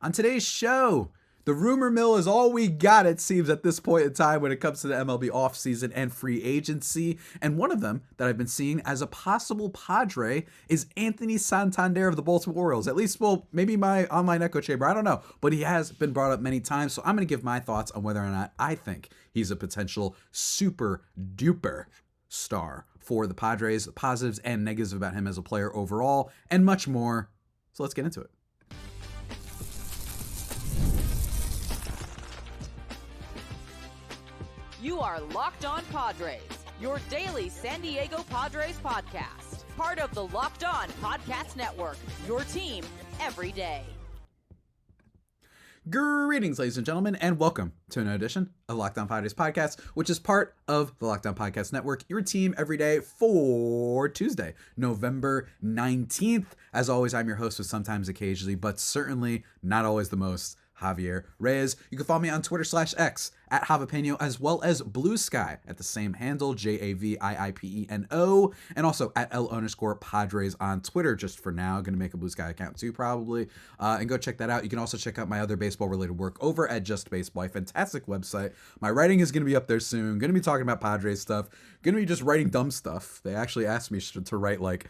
On today's show, the rumor mill is all we got, it seems, at this point in time when it comes to the MLB offseason and free agency. And one of them that I've been seeing as a possible Padre is Anthony Santander of the Baltimore Orioles. At least, well, maybe my online echo chamber, I don't know. But he has been brought up many times, so I'm going to give my thoughts on whether or not I think he's a potential super duper star for the Padres, positives and negatives about him as a player overall, and much more. So let's get into it. You are Locked On Padres, your daily San Diego Padres podcast. Part of the Locked On Podcast Network, your team every day. Greetings, ladies and gentlemen, and welcome to an edition of Locked On Padres podcast, which is part of the Locked On Podcast Network, your team every day for Tuesday, November 19th. As always, I'm your host with sometimes, occasionally, but certainly not always the most, Javier Reyes. You can follow me on Twitter/X at Javapeno, as well as Blue Sky at the same handle, JAVIIPENO, and also at L_Padres on Twitter just for now. Going to make a Blue Sky account too, probably, and go check that out. You can also check out my other baseball-related work over at Just Baseball, a fantastic website. My writing is going to be up there soon. Going to be talking about Padres stuff. Going to be just writing dumb stuff. They actually asked me to write, like,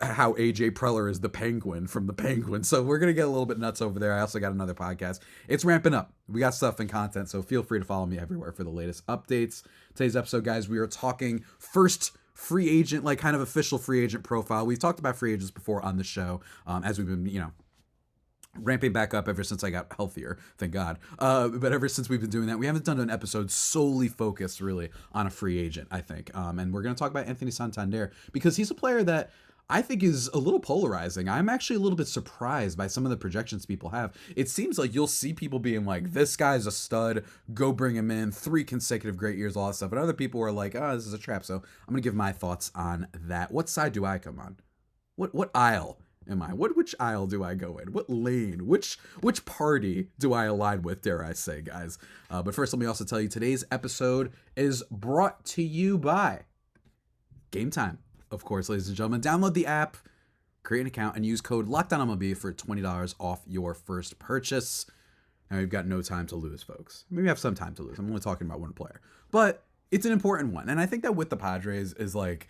how AJ Preller is the Penguin from the Penguin. So we're going to get a little bit nuts over there. I also got another podcast. It's ramping up. We got stuff and content, so feel free to follow me everywhere for the latest updates. Today's episode, guys, we are talking first free agent, like kind of official free agent profile. We've talked about free agents before on the show, as we've been, ramping back up ever since I got healthier, thank God. But ever since we've been doing that, we haven't done an episode solely focused really on a free agent, I think. And we're going to talk about Anthony Santander because he's a player that I think is a little polarizing. I'm actually a little bit surprised by some of the projections people have. It seems like you'll see people being like, this guy's a stud, go bring him in, 3 consecutive great years, all that stuff. And other people are like, oh, this is a trap. So I'm going to give my thoughts on that. What side do I come on? What aisle am I? Which aisle do I go in? What lane? Which party do I align with, dare I say, guys? But first, let me also tell you, today's episode is brought to you by Game Time. Of course, ladies and gentlemen, download the app, create an account, and use code LOCKEDONMLB for $20 off your first purchase. Now, we've got no time to lose, folks. Maybe we have some time to lose. I'm only talking about one player. But it's an important one. And I think that with the Padres is like,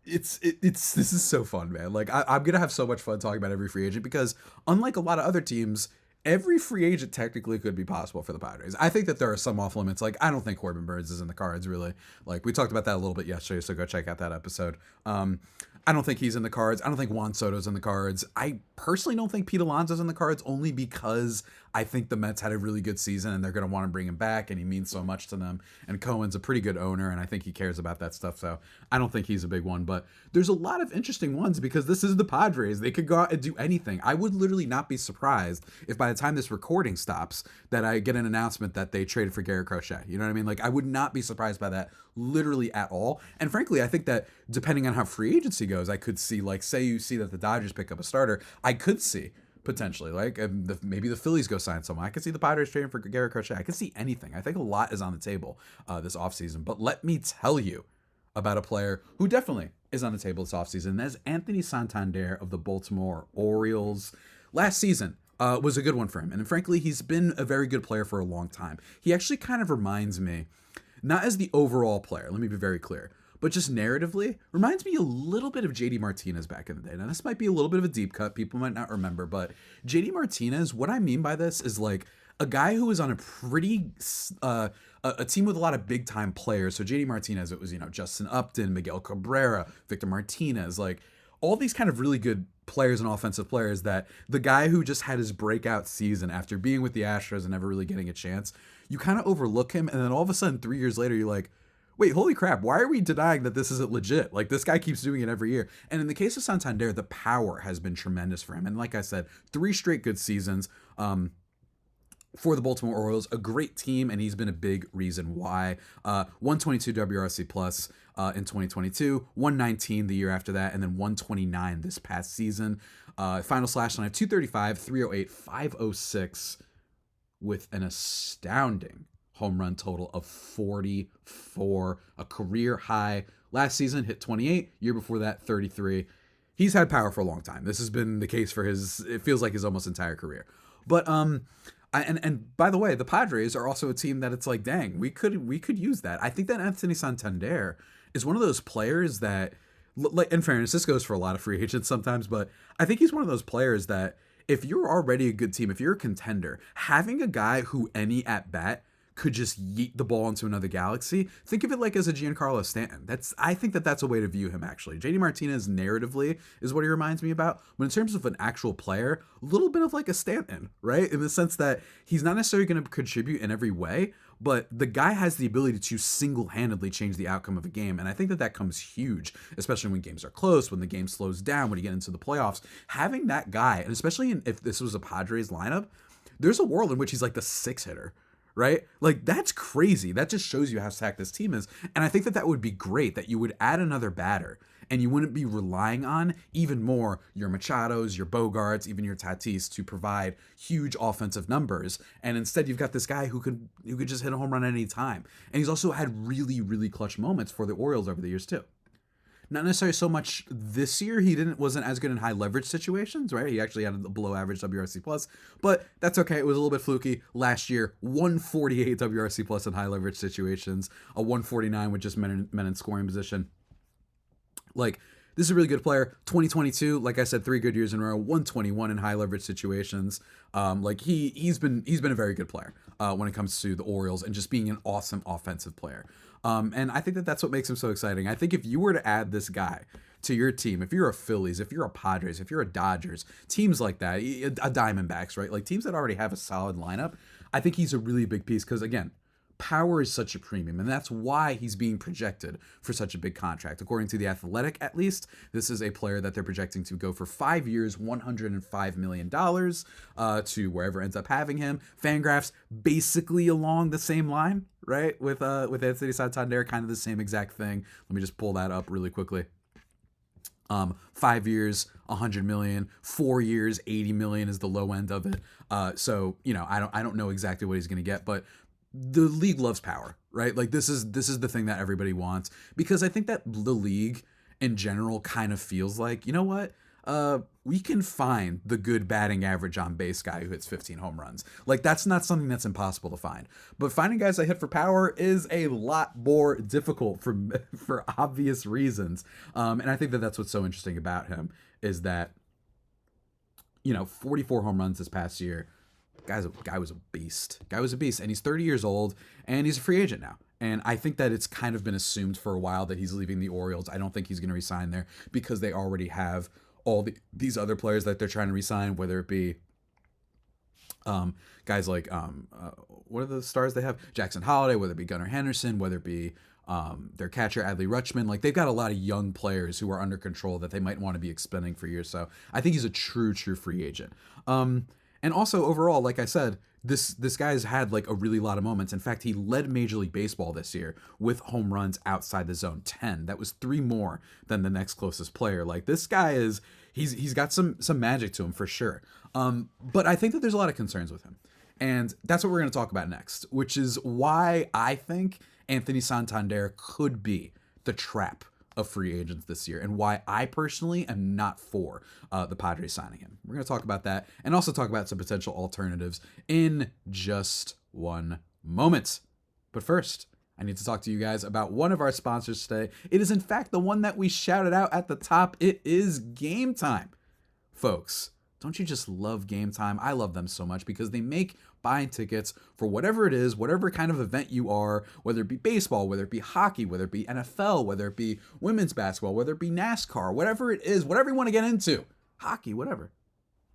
this is so fun, man. Like, I'm going to have so much fun talking about every free agent because unlike a lot of other teams, every free agent technically could be possible for the Padres. I think that there are some off limits. Like, I don't think Corbin Burns is in the cards, really. Like, we talked about that a little bit yesterday, so go check out that episode. I don't think he's in the cards. I don't think Juan Soto's in the cards. I personally don't think Pete Alonso's in the cards, only because I think the Mets had a really good season and they're going to want to bring him back, and he means so much to them. And Cohen's a pretty good owner, and I think he cares about that stuff, so I don't think he's a big one. But there's a lot of interesting ones because this is the Padres. They could go out and do anything. I would literally not be surprised if by the time this recording stops that I get an announcement that they traded for Garrett Crochet. You know what I mean? Like, I would not be surprised by that literally at all. And frankly, I think that depending on how free agency goes, I could see, like, say you see that the Dodgers pick up a starter, I could see potentially, like, maybe the Phillies go sign someone. I could see the Padres trading for Garrett Crochet. I could see anything. I think a lot is on the table this offseason. But let me tell you about a player who definitely is on the table this offseason. And that's Anthony Santander of the Baltimore Orioles. Last season was a good one for him. And frankly, he's been a very good player for a long time. He actually kind of reminds me, not as the overall player, let me be very clear, but just narratively, reminds me a little bit of JD Martinez back in the day. Now, this might be a little bit of a deep cut. People might not remember, but JD Martinez, what I mean by this is like a guy who was on a pretty, a team with a lot of big time players. So JD Martinez, it was, Justin Upton, Miguel Cabrera, Victor Martinez, like all these kind of really good players and offensive players that the guy who just had his breakout season after being with the Astros and never really getting a chance, you kind of overlook him. And then all of a sudden, 3 years later, you're like, wait, holy crap, why are we denying that this isn't legit? Like, this guy keeps doing it every year. And in the case of Santander, the power has been tremendous for him. And like I said, 3 straight good seasons for the Baltimore Orioles, a great team, and he's been a big reason why. 122 WRC plus in 2022, 119 the year after that, and then 129 this past season. Final slash line of 235, 308, 506 with an astounding home run total of 44, a career high. Last season hit 28, year before that 33. he's had power for a long time. This has been the case for it feels like his almost entire career. But and by the way, the Padres are also a team that it's like, dang, we could use that. I think that Anthony Santander is one of those players that, like, in fairness, this goes for a lot of free agents sometimes, but I think he's one of those players that if you're already a good team, if you're a contender, having a guy who any at bat could just yeet the ball into another galaxy. Think of it like as a Giancarlo Stanton. I think that's a way to view him, actually. JD Martinez narratively is what he reminds me about. But in terms of an actual player, a little bit of like a Stanton, right? In the sense that he's not necessarily going to contribute in every way, but the guy has the ability to single-handedly change the outcome of a game. And I think that comes huge, especially when games are close, when the game slows down, when you get into the playoffs. Having that guy, and especially if this was a Padres lineup, there's a world in which he's like the 6-hitter. Right? Like, that's crazy. That just shows you how stacked this team is. And I think that would be great, that you would add another batter and you wouldn't be relying on even more your Machados, your Bogarts, even your Tatis to provide huge offensive numbers. And instead you've got this guy who could just hit a home run at any time. And he's also had really, really clutch moments for the Orioles over the years too. Not necessarily so much this year. He wasn't as good in high leverage situations, right? He actually had a below average WRC plus, but that's okay. It was a little bit fluky. Last year, 148 WRC plus in high leverage situations, a 149 with just men in scoring position. Like, this is a really good player. 2022, like I said, 3 good years in a row, 121 in high leverage situations. Like he's been a very good player when it comes to the Orioles and just being an awesome offensive player. And I think that's what makes him so exciting. I think if you were to add this guy to your team, if you're a Phillies, if you're a Padres, if you're a Dodgers, teams like that, a Diamondbacks, right? Like teams that already have a solid lineup, I think he's a really big piece because, again, power is such a premium, and that's why he's being projected for such a big contract. According to The Athletic, at least, this is a player that they're projecting to go for 5 years, $105 million to wherever ends up having him. FanGraphs basically along the same line, right? With Anthony Santander, kind of the same exact thing. Let me just pull that up really quickly. 5 years, 100 million, 4 years, 80 million is the low end of it. So, I don't know exactly what he's going to get, but the league loves power, right? Like this is the thing that everybody wants, because I think that the league in general kind of feels like, you know what? We can find the good batting average on base guy who hits 15 home runs. Like that's not something that's impossible to find. But finding guys that hit for power is a lot more difficult for obvious reasons. And I think that's what's so interesting about him is that, 44 home runs this past year. Guy was a beast. And he's 30 years old, and he's a free agent now. And I think that it's kind of been assumed for a while that he's leaving the Orioles. I don't think he's going to resign there because they already have all these other players that they're trying to resign, whether it be guys like what are the stars they have? Jackson Holliday, whether it be Gunnar Henderson, whether it be their catcher Adley Rutschman. Like they've got a lot of young players who are under control that they might want to be expending for years. So I think he's a true free agent. And also overall, like I said, this guy's had like a really lot of moments. In fact, he led Major League Baseball this year with home runs outside the zone, 10. That was 3 more than the next closest player. Like this guy he's got some magic to him for sure. But I think that there's a lot of concerns with him. And that's what we're going to talk about next, which is why I think Anthony Santander could be the trap of free agents this year, and why I personally am not for the Padres signing him. We're going to talk about that and also talk about some potential alternatives in just one moment. But first, I need to talk to you guys about one of our sponsors today. It is in fact the one that we shouted out at the top. It is Game Time. Folks, don't you just love Game Time? I love them so much because they make buying tickets for whatever it is, whatever kind of event you are, whether it be baseball, whether it be hockey, whether it be NFL, whether it be women's basketball, whether it be NASCAR, whatever it is, whatever you want to get into, hockey, whatever.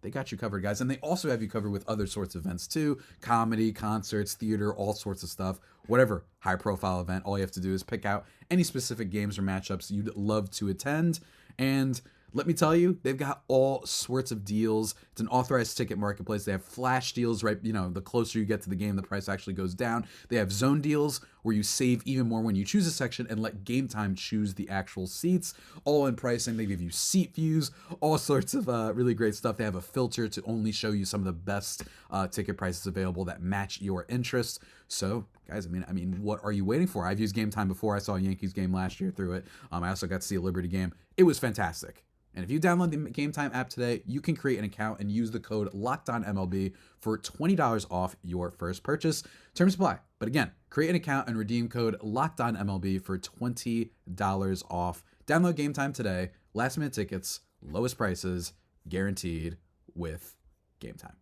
They got you covered, guys. And they also have you covered with other sorts of events too. Comedy, concerts, theater, all sorts of stuff. Whatever high profile event, all you have to do is pick out any specific games or matchups you'd love to attend. And let me tell you, they've got all sorts of deals. It's an authorized ticket marketplace. They have flash deals, right? The closer you get to the game, the price actually goes down. They have zone deals where you save even more when you choose a section and let Game Time choose the actual seats. All in pricing. They give you seat views, all sorts of really great stuff. They have a filter to only show you some of the best ticket prices available that match your interests. So, guys, I mean, what are you waiting for? I've used Game Time before. I saw a Yankees game last year through it. I also got to see a Liberty game. It was fantastic. And if you download the Game Time app today, you can create an account and use the code LOCKEDONMLB for $20 off your first purchase. Terms apply. But again, create an account and redeem code LOCKEDONMLB for $20 off. Download Game Time today. Last minute tickets, lowest prices, guaranteed with Game Time.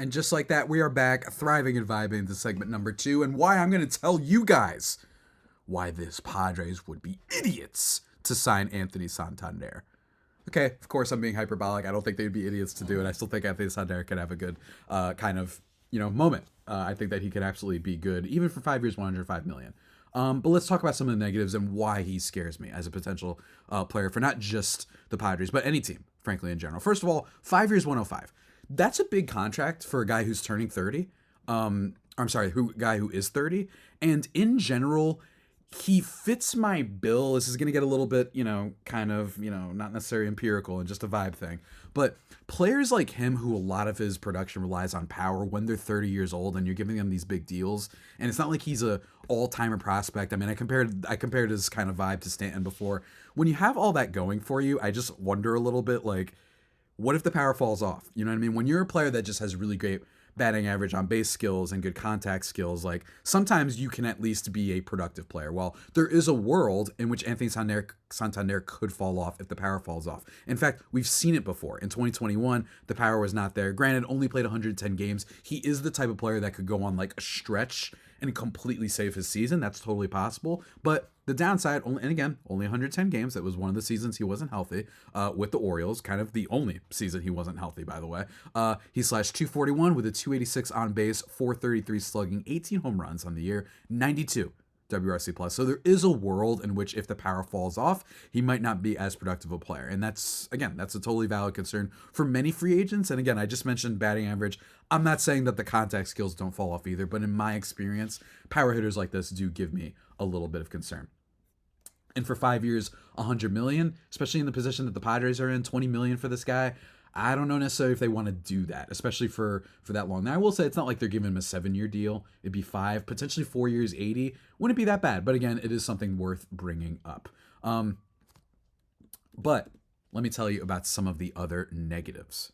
And just like that, we are back, thriving and vibing to segment number 2, and why I'm going to tell you guys why this Padres would be idiots to sign Anthony Santander. Okay, of course I'm being hyperbolic. I don't think they'd be idiots to do it. I still think Anthony Santander could have a good moment. I think that he could absolutely be good, even for 5 years, $105 million. But let's talk about some of the negatives and why he scares me as a potential player for not just the Padres, but any team, frankly, in general. First of all, 5 years, 105. That's a big contract for a guy who's turning 30. Guy who is 30. And in general, he fits my bill. This is going to get a little bit, not necessarily empirical and just a vibe thing. But players like him, who a lot of his production relies on power when they're 30 years old and you're giving them these big deals, and it's not like he's a all-timer prospect. I mean, I compared his kind of vibe to Stanton before. When you have all that going for you, I just wonder a little bit, like, what if the power falls off? You know what I mean? When you're a player that just has really great batting average, on base skills, and good contact skills, like, sometimes you can at least be a productive player. Well, there is a world in which Anthony Santander could fall off if the power falls off. In fact, we've seen it before. In 2021, the power was not there. Granted, only played 110 games. He is the type of player that could go on like a stretch and completely save his season. That's totally possible. But the downside, only 110 games. That was one of the seasons he wasn't healthy with the Orioles. Kind of the only season he wasn't healthy, by the way. He slashed .241 with a .286 on base, .433 slugging, 18 home runs on the year, 92 WRC plus. So there is a world in which if the power falls off, he might not be as productive a player. And that's a totally valid concern for many free agents. And again, I just mentioned batting average. I'm not saying that the contact skills don't fall off either, but in my experience, power hitters like this do give me a little bit of concern. And for 5 years, $100 million, especially in the position that the Padres are in, $20 million for this guy, I don't know necessarily if they want to do that, especially for that long. Now, I will say it's not like they're giving him a 7-year deal. It'd be 5, potentially 4 years, 80. Wouldn't be that bad. But again, it is something worth bringing up. But let me tell you about some of the other negatives.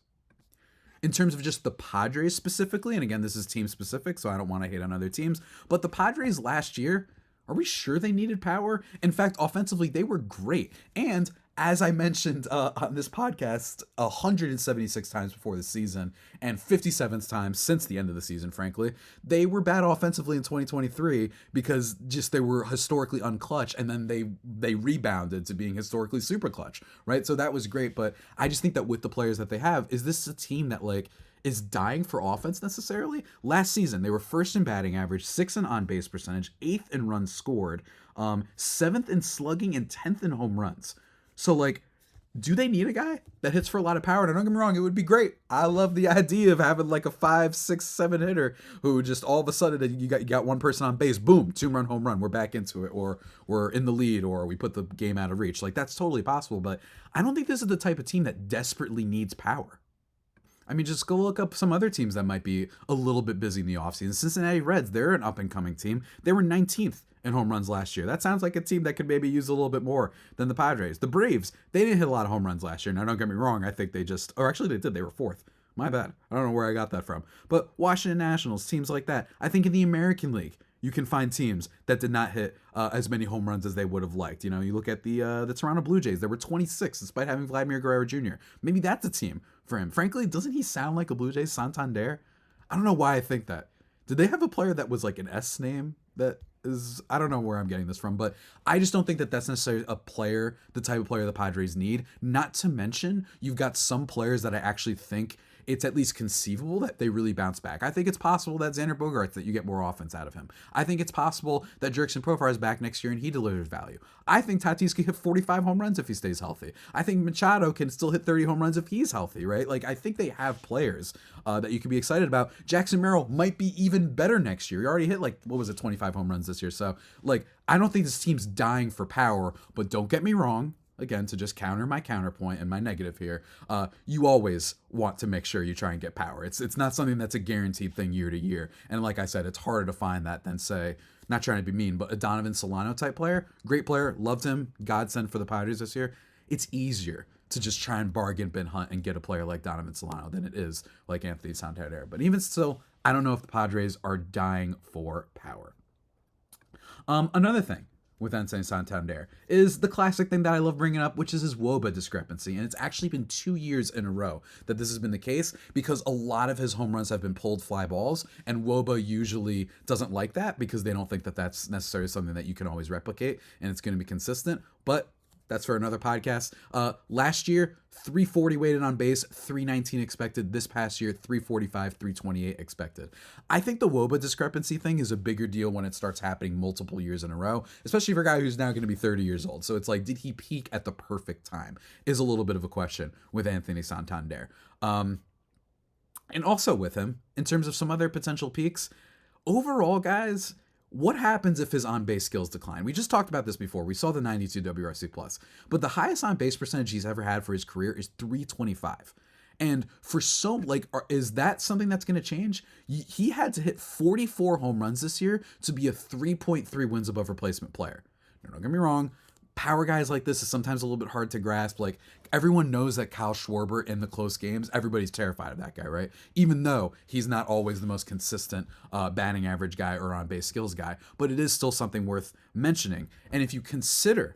In terms of just the Padres specifically, and again, this is team specific, so I don't want to hate on other teams, but the Padres last year, are we sure they needed power? In fact, offensively, they were great. And as I mentioned on this podcast 176 times before the season and 57 times since the end of the season, frankly, they were bad offensively in 2023 because just they were historically unclutch, and then they rebounded to being historically super clutch, right? So that was great. But I just think that with the players that they have, is this a team that is dying for offense necessarily? Last season, they were first in batting average, 6th in on-base percentage, 8th in runs scored, 7th in slugging, and 10th in home runs. So, do they need a guy that hits for a lot of power? And don't get me wrong, it would be great. I love the idea of having a 5, 6, 7 hitter who just all of a sudden you got one person on base, boom, 2-run home run, we're back into it, or we're in the lead, or we put the game out of reach. That's totally possible, but I don't think this is the type of team that desperately needs power. I mean, just go look up some other teams that might be a little bit busy in the offseason. Cincinnati Reds, they're an up-and-coming team. They were 19th in home runs last year. That sounds like a team that could maybe use a little bit more than the Padres. The Braves, they didn't hit a lot of home runs last year. Now, don't get me wrong. I think they did. They were 4th. My bad. I don't know where I got that from. But Washington Nationals, teams like that. I think in the American League, you can find teams that did not hit as many home runs as they would have liked. You look at the Toronto Blue Jays. There were 26 despite having Vladimir Guerrero Jr. Maybe that's a team for him. Frankly, doesn't he sound like a Blue Jays Santander? I don't know why I think that. Did they have a player that was an S name that is, I don't know where I'm getting this from, but I just don't think that that's necessarily the type of player the Padres need. Not to mention, you've got some players that I actually think it's at least conceivable that they really bounce back. I think it's possible that Xander Bogaerts, that you get more offense out of him. I think it's possible that Jurickson Profar is back next year and he delivers value. I think Tatis can hit 45 home runs if he stays healthy. I think Machado can still hit 30 home runs if he's healthy, right? I think they have players that you can be excited about. Jackson Merrill might be even better next year. He already hit 25 home runs this year. So I don't think this team's dying for power, but don't get me wrong. again, to just counter my counterpoint and my negative here, you always want to make sure you try and get power. It's not something that's a guaranteed thing year to year. And like I said, it's harder to find that than, say, not trying to be mean, but a Donovan Solano type player, great player, loved him, godsend for the Padres this year. It's easier to just try and bargain bin hunt and get a player like Donovan Solano than it is like Anthony Santander. But even still, I don't know if the Padres are dying for power. Another thing with Anthony Santander is the classic thing that I love bringing up, which is his WOBA discrepancy. And it's actually been 2 years in a row that this has been the case, because a lot of his home runs have been pulled fly balls, and WOBA usually doesn't like that because they don't think that that's necessarily something that you can always replicate and it's going to be consistent. But that's for another podcast. Last year, 340 weighted on base, 319 expected. This past year, 345, 328 expected. I think the WOBA discrepancy thing is a bigger deal when it starts happening multiple years in a row, especially for a guy who's now going to be 30 years old. So it's like, did he peak at the perfect time? Is a little bit of a question with Anthony Santander. And also with him, in terms of some other potential peaks, overall, guys, what happens if his on-base skills decline? We just talked about this before. We saw the 92 WRC+, but the highest on-base percentage he's ever had for his career is 325. And for is that something that's going to change? He had to hit 44 home runs this year to be a 3.3 wins above replacement player. Now, don't get me wrong. Power guys like this is sometimes a little bit hard to grasp. Like, everyone knows that Kyle Schwarber in the close games, everybody's terrified of that guy, right? Even though he's not always the most consistent batting average guy or on-base skills guy, but it is still something worth mentioning. And if you consider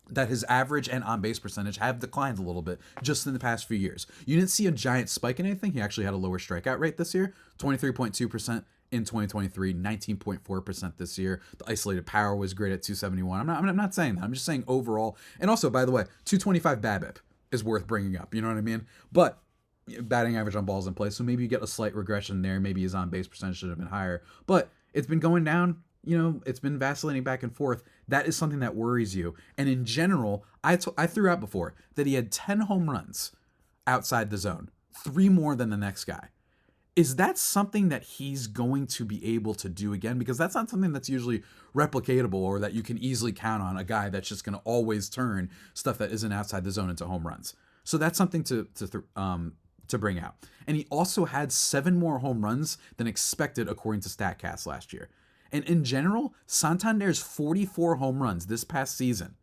that his average and on-base percentage have declined a little bit just in the past few years, you didn't see a giant spike in anything. He actually had a lower strikeout rate this year, 23.2%. In 2023, 19.4% this year. The isolated power was great at 271. I'm not saying that. I'm just saying overall. And also, by the way, 225 BABIP is worth bringing up. You know what I mean? But batting average on balls in play, so maybe you get a slight regression there. Maybe his on-base percentage should have been higher. But it's been going down. It's been vacillating back and forth. That is something that worries you. And in general, I threw out before that he had 10 home runs outside the zone, 3 more than the next guy. Is that something that he's going to be able to do again? Because that's not something that's usually replicatable or that you can easily count on, a guy that's just going to always turn stuff that isn't outside the zone into home runs. So that's something to bring out. And he also had 7 more home runs than expected according to StatCast last year. And in general, Santander's 44 home runs this past season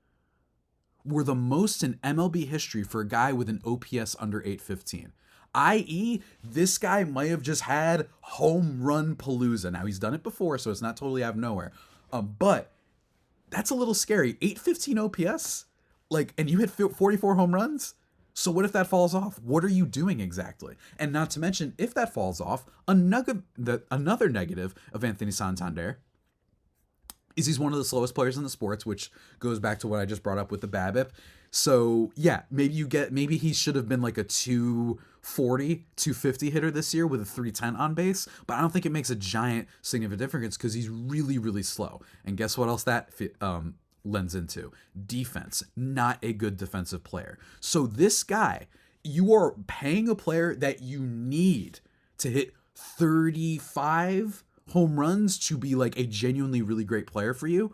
were the most in MLB history for a guy with an OPS under 815. i.e., this guy might have just had home run palooza. Now, he's done it before, so it's not totally out of nowhere. But that's a little scary. 815 OPS? And you hit 44 home runs? So what if that falls off? What are you doing exactly? And not to mention, if that falls off, another negative of Anthony Santander is he's one of the slowest players in the sports, which goes back to what I just brought up with the BABIP. So yeah, maybe he should have been like a 240, 250 hitter this year with a 310 on base, but I don't think it makes a giant significant difference because he's really, really slow. And guess what else that lends into? Defense. Not a good defensive player. So this guy, you are paying a player that you need to hit 35 home runs to be like a genuinely really great player for you.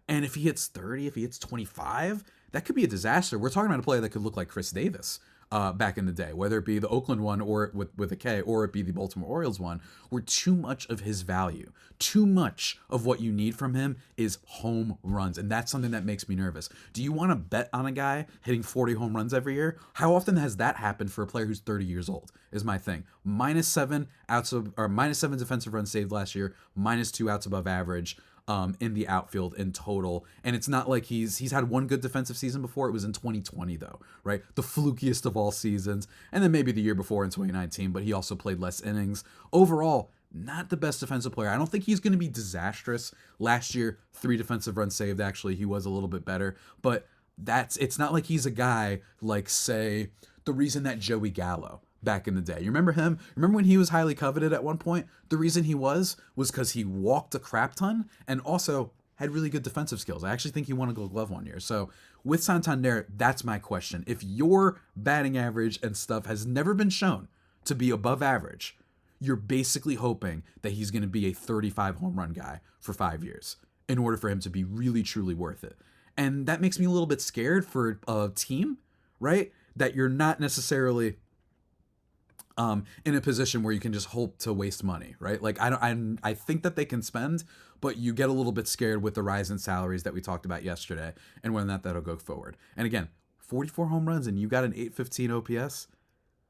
And if he hits 30, if he hits 25, that could be a disaster. We're talking about a player that could look like Chris Davis back in the day, whether it be the Oakland one or with a K, or it be the Baltimore Orioles one, where too much of his value, too much of what you need from him is home runs. And that's something that makes me nervous. Do you want to bet on a guy hitting 40 home runs every year? How often has that happened for a player who's 30 years old is my thing. -7 -7 defensive runs saved last year, -2 outs above average. In the outfield in total. And it's not like he's had one good defensive season before. It was in 2020 though, right? The flukiest of all seasons. And then maybe the year before in 2019, but he also played less innings. Overall, not the best defensive player. I don't think he's going to be disastrous. Last year, 3 defensive runs saved. Actually, he was a little bit better, but it's not like he's a guy like, say, the reason that Joey Gallo back in the day. You remember him? Remember when he was highly coveted at one point? The reason he was because he walked a crap ton and also had really good defensive skills. I actually think he won a Gold Glove one year. So with Santander, that's my question. If your batting average and stuff has never been shown to be above average, you're basically hoping that he's going to be a 35 home run guy for 5 years in order for him to be really, truly worth it. And that makes me a little bit scared for a team, right? That you're not necessarily in a position where you can just hope to waste money, right? Like I think that they can spend, but you get a little bit scared with the rise in salaries that we talked about yesterday and whether or not that'll go forward. And again, 44 home runs and you got an 815 OPS.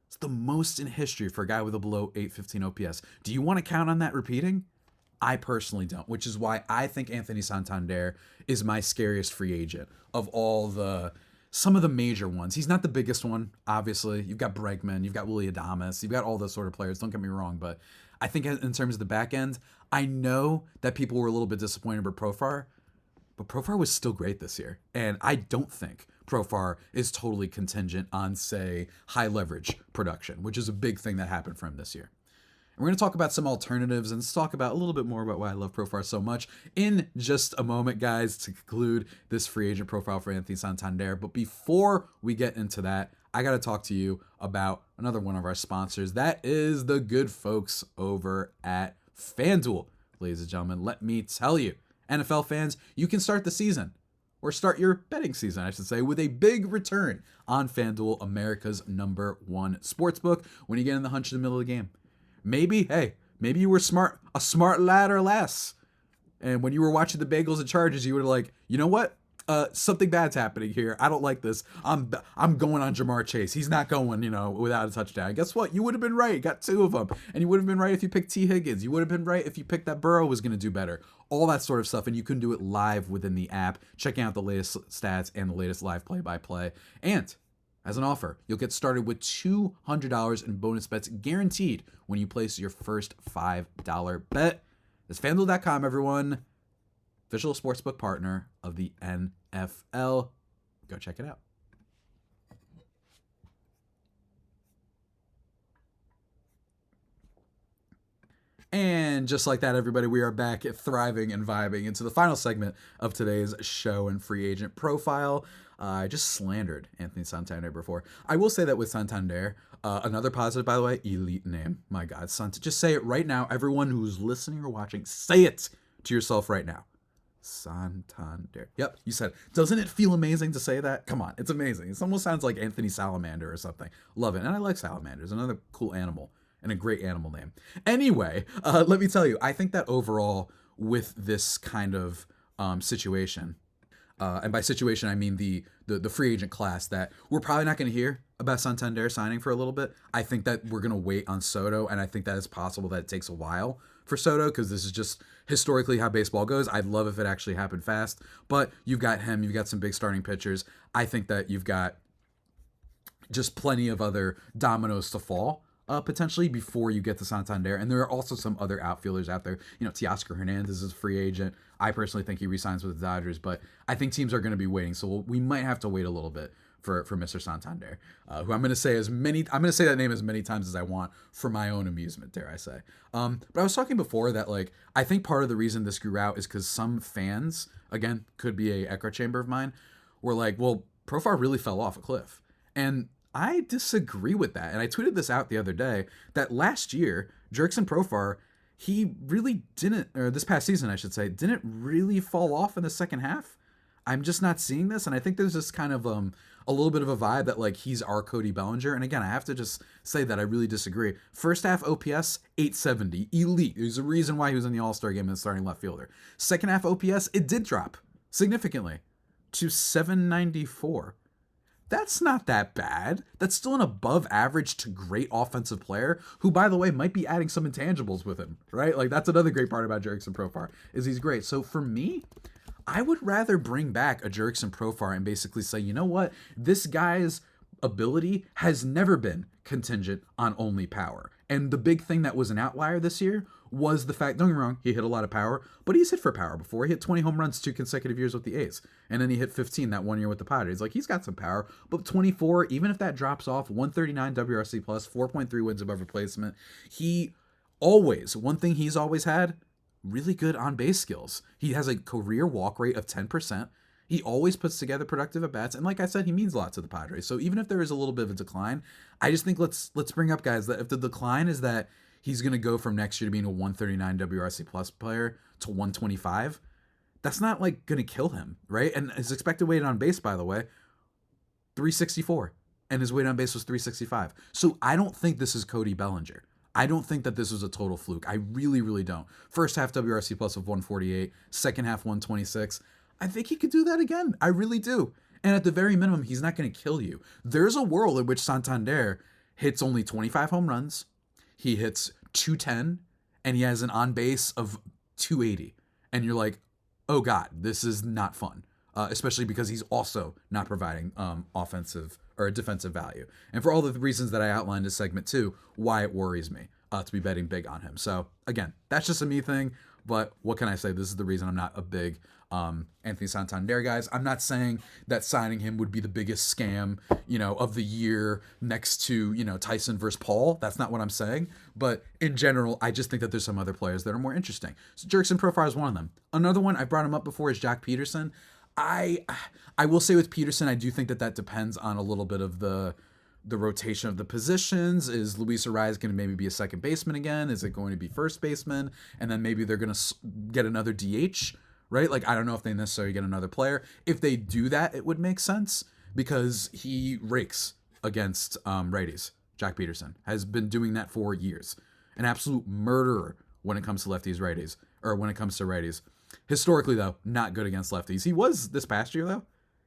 It's the most in history for a guy with a below 815 OPS. Do you want to count on that repeating? I personally don't, which is why I think Anthony Santander is my scariest free agent of some of the major ones. He's not the biggest one, obviously. You've got Bregman, you've got Willy Adames, you've got all those sort of players. Don't get me wrong, but I think in terms of the back end, I know that people were a little bit disappointed with Profar, but Profar was still great this year. And I don't think Profar is totally contingent on, say, high leverage production, which is a big thing that happened for him this year. And we're going to talk about some alternatives and talk about a little bit more about why I love Profar so much in just a moment, guys, to conclude this free agent profile for Anthony Santander. But before we get into that, I got to talk to you about another one of our sponsors. That is the good folks over at FanDuel. Ladies and gentlemen, let me tell you, NFL fans, you can start the season, or start your betting season, I should say, with a big return on FanDuel, America's #1 sportsbook, when you get in the hunch in the middle of the game. Maybe you were a smart lad or less. And when you were watching the Bengals and Chargers, you were like, you know what? Something bad's happening here. I don't like this. I'm going on Jamar Chase. He's not going, without a touchdown. Guess what? You would have been right. Got 2 of them. And you would have been right if you picked T. Higgins. You would have been right if you picked that Burrow was going to do better. All that sort of stuff. And you can do it live within the app, checking out the latest stats and the latest live play-by-play. And as an offer, you'll get started with $200 in bonus bets guaranteed when you place your first $5 bet. That's FanDuel.com, everyone. Official sportsbook partner of the NFL. Go check it out. And just like that, everybody, we are back at thriving and vibing into the final segment of today's show and free agent profile. I just slandered Anthony Santander before. I will say that with Santander, another positive, by the way, elite name. My God, just say it right now. Everyone who's listening or watching, say it to yourself right now. Santander. Yep, you said it. Doesn't it feel amazing to say that? Come on, it's amazing. It almost sounds like Anthony Salamander or something. Love it. And I like salamanders. Another cool animal and a great animal name. Anyway, let me tell you, I think that overall with this kind of situation, and by situation, I mean the free agent class, that we're probably not going to hear about Santander signing for a little bit. I think that we're going to wait on Soto, and I think that it's possible that it takes a while for Soto, because this is just historically how baseball goes. I'd love if it actually happened fast, but you've got him, you've got some big starting pitchers. I think that you've got just plenty of other dominoes to fall potentially before you get to Santander. And there are also some other outfielders out there. Teoscar Hernandez is a free agent. I personally think he resigns with the Dodgers, but I think teams are going to be waiting. So we might have to wait a little bit for Mr. Santander, who I'm going to say that name as many times as I want for my own amusement, dare I say. But I was talking before that, I think part of the reason this grew out is because some fans, again, could be a echo chamber of mine, were like, well, Profar really fell off a cliff. And I disagree with that. And I tweeted this out the other day, that last year, Jurickson Profar, he really didn't, or this past season, I should say, didn't really fall off in the second half. I'm just not seeing this. And I think there's this kind of a little bit of a vibe that he's our Cody Bellinger. And again, I have to just say that I really disagree. First half OPS, 870, elite. There's a reason why he was in the All-Star game as starting left fielder. Second half OPS, it did drop significantly to 794. That's not that bad. That's still an above average to great offensive player who, by the way, might be adding some intangibles with him, right? That's another great part about Jurickson Profar, is he's great. So for me, I would rather bring back a Jurickson Profar and basically say, you know what? This guy's ability has never been contingent on only power. And the big thing that was an outlier this year was the fact, don't get me wrong, he hit a lot of power, but he's hit for power before. He hit 20 home runs 2 consecutive years with the A's. And then he hit 15 that 1 year with the Padres. He's got some power, but 24, even if that drops off, 139 WRC plus, 4.3 wins above replacement. One thing he's always had, really good on base skills. He has a career walk rate of 10%. He always puts together productive at-bats. And like I said, he means a lot to the Padres. So even if there is a little bit of a decline, I just think let's bring up, guys, that if the decline is that he's going to go from next year to being a 139 WRC plus player to 125, that's not like going to kill him, right? And his expected weight on base, by the way, 364, and his weight on base was 365. So I don't think this is Cody Bellinger. I don't think that this was a total fluke. I really, really don't. First half WRC plus of 148, second half 126. I think he could do that again. I really do. And at the very minimum, he's not going to kill you. There's a world in which Santander hits only 25 home runs, he hits 210, and he has an on base of 280. And you're like, oh God, this is not fun. Especially because he's also not providing offensive or defensive value. And for all the reasons that I outlined in segment 2, why it worries me to be betting big on him. So again, that's just a me thing, but what can I say? This is the reason I'm not a big Anthony Santander guys. I'm not saying that signing him would be the biggest scam, of the year next to, Tyson versus Paul. That's not what I'm saying. But in general, I just think that there's some other players that are more interesting. So Jerkson Profar is one of them. Another one, I brought him up before, is Jack Peterson. I will say with Peterson, I do think that depends on a little bit of the rotation of the positions. Is Luis Arraez going to maybe be a second baseman again? Is it going to be first baseman? And then maybe they're going to get another DH, right? Like, I don't know if they necessarily get another player. If they do that, it would make sense because he rakes against righties. Jack Peterson has been doing that for years. An absolute murderer when it comes to lefties, righties, or when it comes to righties. Historically, though, not good against lefties. He was this past year, though,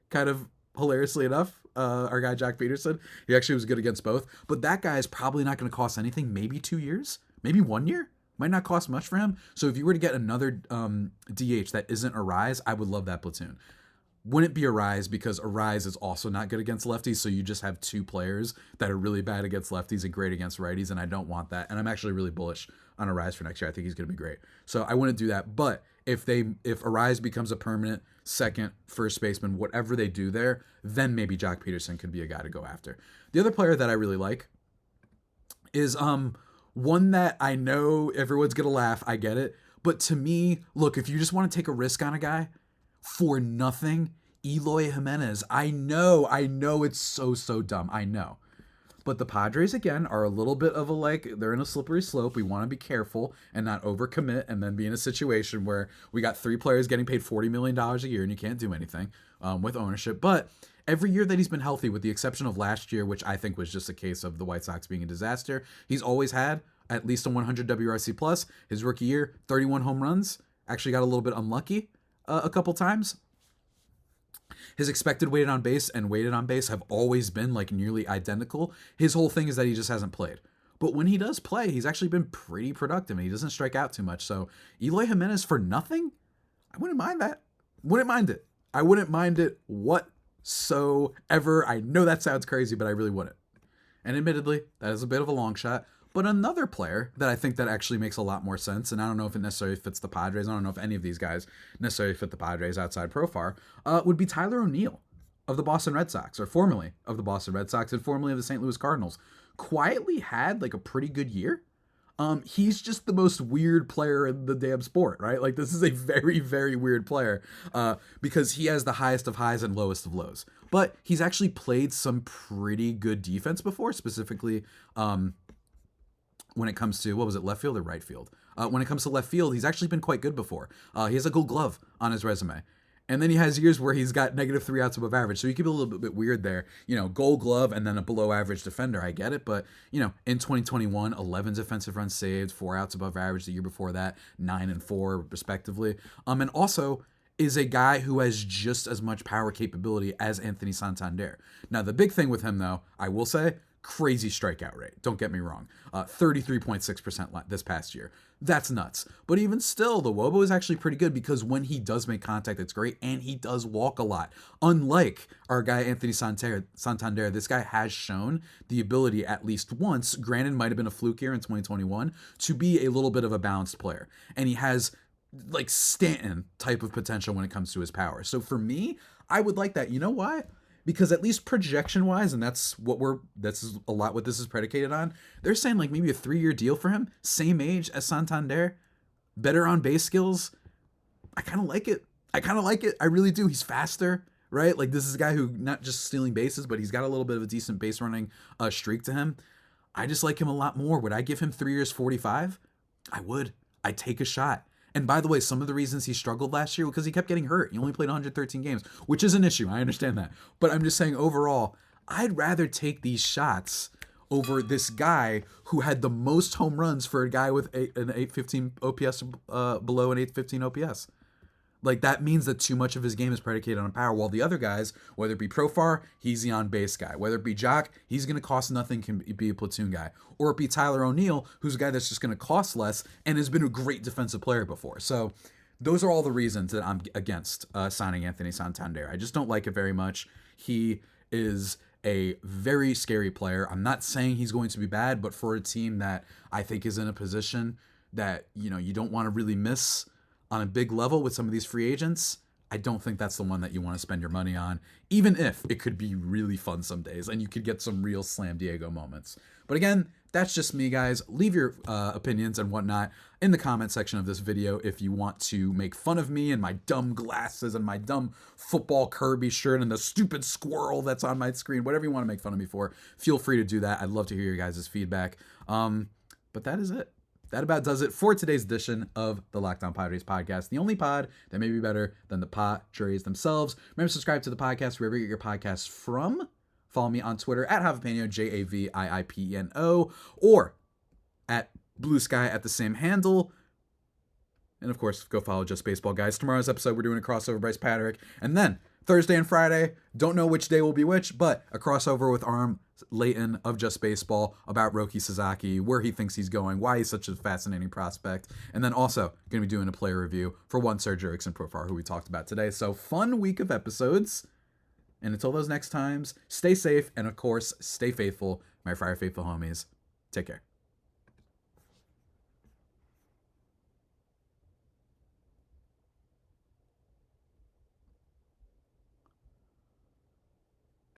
kind of hilariously enough. Our guy Jack Peterson, he actually was good against both. But that guy is probably not going to cost anything. Maybe 2 years, maybe 1 year. Might not cost much for him. So if you were to get another DH that isn't Arraez, I would love that platoon. Wouldn't be Arraez because Arraez is also not good against lefties. So you just have two players that are really bad against lefties and great against righties, and I don't want that. And I'm actually really bullish on Arraez for next year. I think he's going to be great. So I wouldn't do that. But if Arraez becomes a permanent second, first baseman, whatever they do there, then maybe Jack Peterson could be a guy to go after. The other player that I really like is one that I know everyone's going to laugh. I get it. But to me, look, if you just want to take a risk on a guy for nothing, Eloy Jimenez. I know it's so dumb. I know. But the Padres, again, are a little bit of they're in a slippery slope. We want to be careful and not overcommit and then be in a situation where we got 3 players getting paid $40 million a year and you can't do anything with ownership. But every year that he's been healthy, with the exception of last year, which I think was just a case of the White Sox being a disaster, he's always had at least a 100 WRC plus. His rookie year, 31 home runs. Actually got a little bit unlucky a couple times. His expected weighted on base and weighted on base have always been nearly identical. His whole thing is that he just hasn't played. But when he does play, he's actually been pretty productive and he doesn't strike out too much. So Eloy Jimenez for nothing? I wouldn't mind that. Wouldn't mind it. I wouldn't mind it whatsoever. I know that sounds crazy, but I really wouldn't. And admittedly, that is a bit of a long shot. But another player that I think that actually makes a lot more sense, and I don't know if it necessarily fits the Padres, I don't know if any of these guys necessarily fit the Padres outside Profar, would be Tyler O'Neill of the Boston Red Sox, or formerly of the Boston Red Sox and formerly of the St. Louis Cardinals. Quietly had a pretty good year. He's just the most weird player in the damn sport, right? This is a very, very weird player because he has the highest of highs and lowest of lows. But he's actually played some pretty good defense before, specifically when it comes to, left field or right field? When it comes to left field, he's actually been quite good before. He has a Gold Glove on his resume. And then he has years where he's got -3 outs above average. So you can be a little bit weird there. Gold Glove and then a below average defender. I get it. But, in 2021, 11 defensive runs saved, 4 outs above average. The year before that, 9 and 4 respectively. And also is a guy who has just as much power capability as Anthony Santander. Now, the big thing with him, though, I will say, crazy strikeout rate. Don't get me wrong. 33.6% this past year. That's nuts. But even still, the WOBA is actually pretty good because when he does make contact, it's great. And he does walk a lot. Unlike our guy, Anthony Santander, this guy has shown the ability at least once, granted might have been a fluke year in 2021, to be a little bit of a balanced player. And he has Stanton type of potential when it comes to his power. So for me, I would like that. You know why? Because at least projection-wise, and that's a lot what this is predicated on, they're saying maybe a 3-year deal for him, same age as Santander, better on base skills. I kind of like it. I really do. He's faster, right? This is a guy who not just stealing bases, but he's got a little bit of a decent base running streak to him. I just like him a lot more. Would I give him 3 years, 45? I would. I'd take a shot. And by the way, some of the reasons he struggled last year because he kept getting hurt. He only played 113 games, which is an issue. I understand that. But I'm just saying overall, I'd rather take these shots over this guy who had the most home runs for a guy with an 815 OPS below an 815 OPS. Like, that means that too much of his game is predicated on power, while the other guys, whether it be Profar, he's the on-base guy. Whether it be Jock, he's going to cost nothing, can be a platoon guy. Or it be Tyler O'Neill, who's a guy that's just going to cost less and has been a great defensive player before. So those are all the reasons that I'm against signing Anthony Santander. I just don't like it very much. He is a very scary player. I'm not saying he's going to be bad, but for a team that I think is in a position that, you don't want to really miss on a big level with some of these free agents, I don't think that's the one that you want to spend your money on, even if it could be really fun some days and you could get some real Slam Diego moments. But again, that's just me, guys. Leave your opinions and whatnot in the comment section of this video if you want to make fun of me and my dumb glasses and my dumb football Kirby shirt and the stupid squirrel that's on my screen. Whatever you want to make fun of me for, feel free to do that. I'd love to hear your guys' feedback. But that is it. That about does it for today's edition of the Locked On Padres podcast, the only pod that may be better than the Padres themselves. Remember to subscribe to the podcast wherever you get your podcasts from. Follow me on Twitter at Javipeno, JAVIIPNO, or at Blue Sky at the same handle. And of course, go follow Just Baseball, guys. Tomorrow's episode, we're doing a crossover Bryce Patrick. And then Thursday and Friday, don't know which day will be which, but a crossover with Arm Layton of Just Baseball about Roki Sasaki, where he thinks he's going, why he's such a fascinating prospect. And then also going to be doing a player review for one Sergio Erickson Profar, who we talked about today. So fun week of episodes. And until those next times, stay safe and of course, stay faithful, my Friar Faithful homies. Take care.